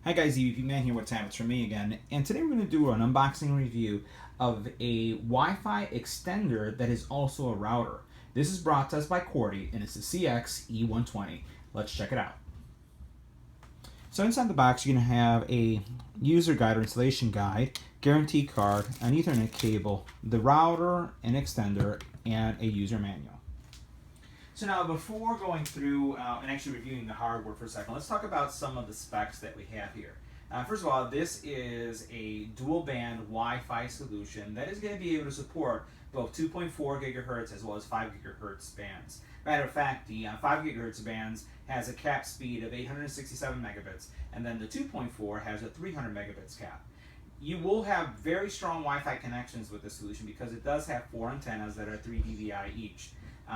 Hi guys, EBPMAN here with It's from me again, and today we're going to do an unboxing review of a Wi-Fi extender that is also a router. This is brought to us by Coredy, and it's the CX-E120. Let's check it out. So inside the box, you're going to have a user guide or installation guide, guarantee card, an Ethernet cable, the router, an extender, and a user manual. So now, before going through and actually reviewing the hardware for a second, let's talk about some of the specs that we have here. First of all, this is a dual band Wi-Fi solution that is going to be able to support both 2.4 gigahertz as well as 5 gigahertz bands. Matter of fact, the 5 gigahertz bands has a cap speed of 867 megabits, and then the 2.4 has a 300 megabits cap. You will have very strong Wi-Fi connections with this solution because it does have 4 antennas that are 3 dBi each.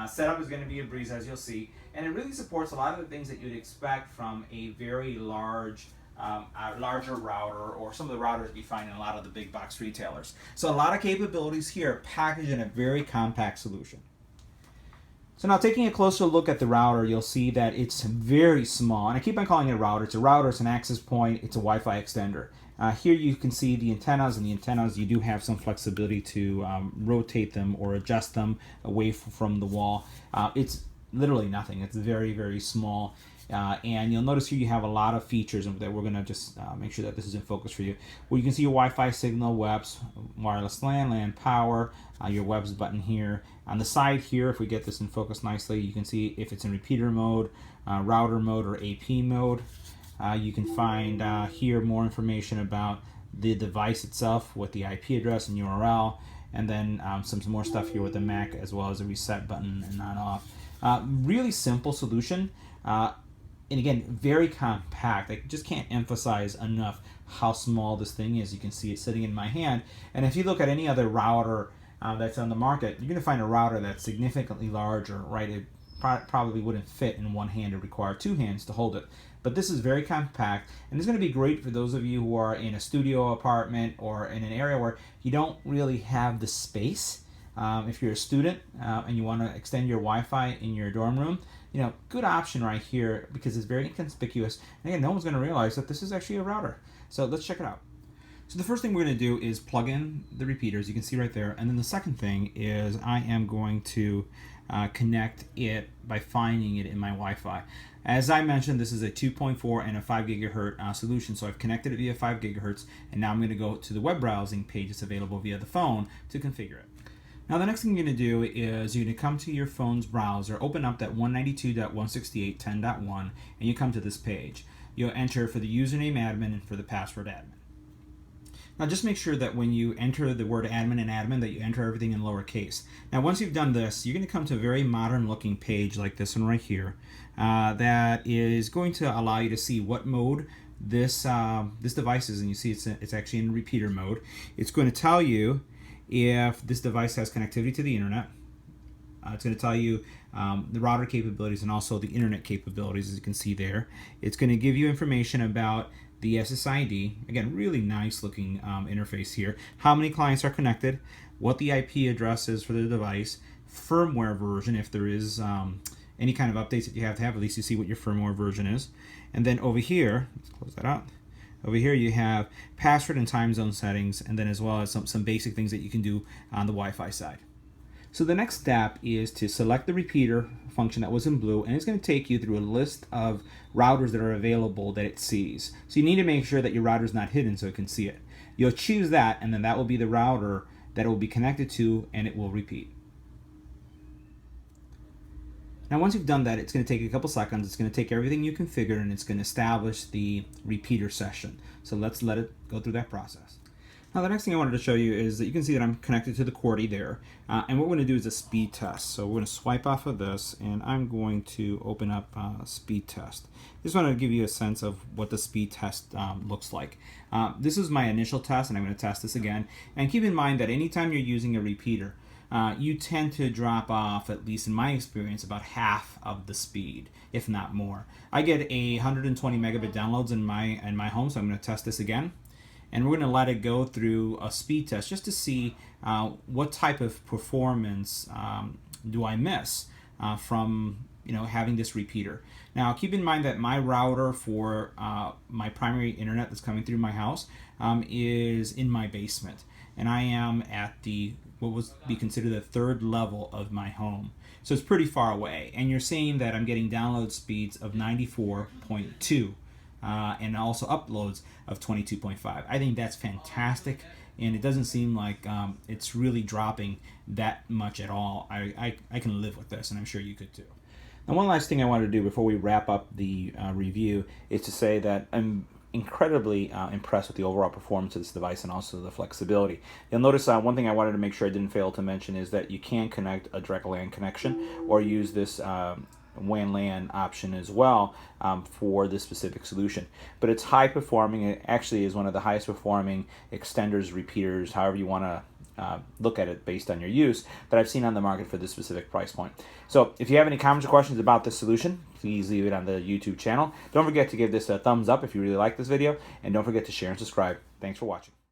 Setup is going to be a breeze, as you'll see, and it really supports a lot of the things that you'd expect from a very larger router, or some of the routers you find in a lot of the big box retailers. So a lot of capabilities here packaged in a very compact solution. So now, taking a closer look at the router, you'll see that it's very small, and I keep on calling it a router. It's a router, it's an access point, it's a Wi-Fi extender. Here you can see the antennas, and the antennas, you do have some flexibility to rotate them or adjust them away from the wall. It's literally nothing. It's very, very small. And you'll notice here you have a lot of features that we're going to just make sure that this is in focus for you. Well, you can see your Wi-Fi signal, WEBs, wireless LAN power, your WEBs button here. On the side here, if we get this in focus nicely, you can see if it's in repeater mode, router mode, or AP mode. You can find here more information about the device itself with the IP address and URL, and then some more stuff here with the MAC, as well as a reset button and on-off. Really simple solution. And again, very compact. I just can't emphasize enough how small this thing is. You can see it sitting in my hand. And if you look at any other router that's on the market, you're going to find a router that's significantly larger, right? It probably wouldn't fit in one hand. It require two hands to hold it. But this is very compact, and it's going to be great for those of you who are in a studio apartment or in an area where you don't really have the space. If you're a student and you want to extend your Wi-Fi in your dorm room, good option right here because it's very inconspicuous. And again, no one's going to realize that this is actually a router. So let's check it out. So the first thing we're going to do is plug in the repeaters. You can see right there. And then the second thing is I am going to connect it by finding it in my Wi-Fi. As I mentioned, this is a 2.4 and a 5 gigahertz solution, so I've connected it via 5 gigahertz, and now I'm going to go to the web browsing page that's available via the phone to configure it. Now the next thing you're going to do is you're going to come to your phone's browser, open up that 192.168.10.1, and you come to this page. You'll enter for the username admin and for the password admin. Now just make sure that when you enter the word admin and admin that you enter everything in lowercase. Now once you've done this, you're going to come to a very modern looking page like this one right here that is going to allow you to see what mode this device is, and you see it's actually in repeater mode. It's going to tell you if this device has connectivity to the internet. It's going to tell you the router capabilities and also the internet capabilities, as you can see there. It's going to give you information about the SSID, again, really nice looking interface here, how many clients are connected, what the IP address is for the device, firmware version, if there is any kind of updates that you have to have, at least you see what your firmware version is. And then over here, let's close that out. Over here you have password and time zone settings, and then as well as some basic things that you can do on the Wi-Fi side. So the next step is to select the repeater function that was in blue, and it's going to take you through a list of routers that are available that it sees. So you need to make sure that your router is not hidden so it can see it. You'll choose that, and then that will be the router that it will be connected to, and it will repeat. Now once you've done that, it's going to take a couple seconds. It's going to take everything you configured, and it's going to establish the repeater session. So let's let it go through that process. Now the next thing I wanted to show you is that you can see that I'm connected to the Coredy there, and what we're going to do is a speed test. So we're going to swipe off of this, and I'm going to open up speed test. Just wanted to give you a sense of what the speed test looks like. This is my initial test, and I'm going to test this again. And keep in mind that anytime you're using a repeater, you tend to drop off, at least in my experience, about half of the speed, if not more. I get 120 megabit downloads in my home, so I'm going to test this again. And we're going to let it go through a speed test just to see what type of performance do I miss from having this repeater. Now keep in mind that my router for my primary internet that's coming through my house is in my basement, and I am at what would be considered the third level of my home. So it's pretty far away, and you're seeing that I'm getting download speeds of 94.2 and also uploads of 22.5. I think that's fantastic, and it doesn't seem like it's really dropping that much at all. I can live with this, and I'm sure you could too. Now, one last thing I wanted to do before we wrap up the review is to say that I'm incredibly impressed with the overall performance of this device and also the flexibility. You'll notice one thing I wanted to make sure I didn't fail to mention is that you can connect a direct LAN connection or use this WAN LAN option as well for this specific solution. But it's high performing. It actually is one of the highest performing extenders, repeaters, however you want to look at it based on your use, that I've seen on the market for this specific price point. So if you have any comments or questions about this solution, please leave it on the YouTube channel. Don't forget to give this a thumbs up if you really like this video, and don't forget to share and subscribe. Thanks for watching.